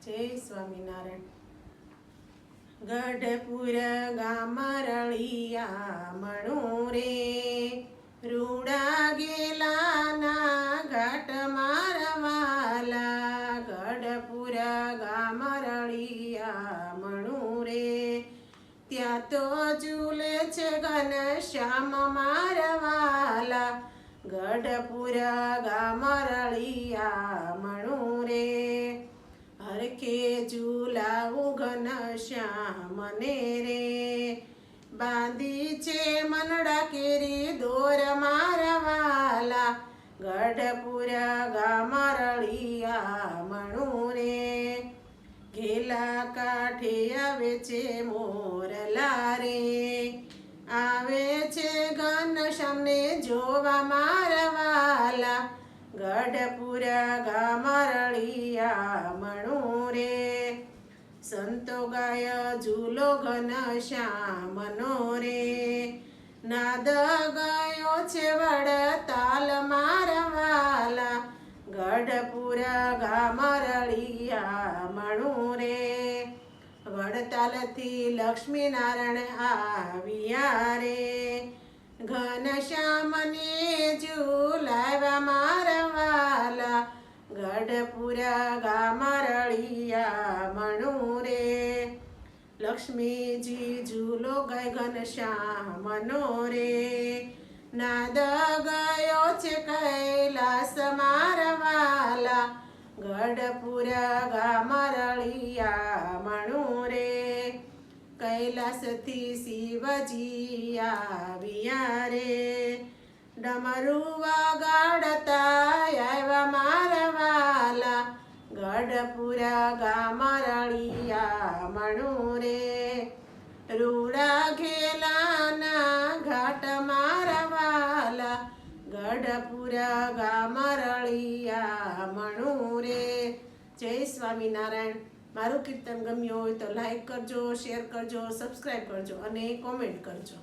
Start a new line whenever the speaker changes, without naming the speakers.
જય સ્વામિનારાયણ. ગઢપુર ગામ રળિયા મણું રે, રૂડા ગેલાના ઘાટ મારવાલા. ગઢપુર ગામ રળિયા મણું રે, ત્યાં તો ઝૂલે છે ઘનશ્યામ મારવાલા. ગઢપુર ગામ રળિયા મણું રે, હરખે ઝૂલાવું ઘનશ્યામને રે. બાંધી છે મનડા કેરી દોર મારવાલા. ગઢપુર ગામ રળિયા મણું રે, ઘેલા કાંઠે આવે છે મોરલા રે. આવે છે ઘનશ્યામને જોવા મારવાલા. ગઢપુર ગામ રળિયા મણું રે, સંતો ગાય ઝૂલો ઘનશ્યામનો રે. નાદ ગયો છે વડતાલ મારવાલા. ગઢપુર ગામ રળિયા મણું રે, વડતાલથી લક્ષ્મીનારાયણ આવ્યા રે. ઘનશ્યામને ઝૂલાવ્યા મારવાલા. ગઢપુર ગામ રળિયા મણું રે, લક્ષ્મીજી ઝૂલો ગાય ઘનશ્યામનો રે. નાદ ગયો છે કૈલાસ મારવાલા. ગઢપુર ગામ રળિયા મણું રે, કૈલાસથી શિવજી આવ્યા રે. ડમરું વગાડતા આવ્યા મારવાલા. ગઢપુર ગામ રળિયા મણું રે, રૂડા ઘેલાના ઘાટ મારવાલા. ગઢપુર ગામ રળિયા મણું રે. જય સ્વામિનારાયણ. મારું કીર્તન ગમ્યું હોય તો લાઈક કરજો, શેર કરજો, સબસ્ક્રાઈબ કરજો અને કોમેન્ટ કરજો.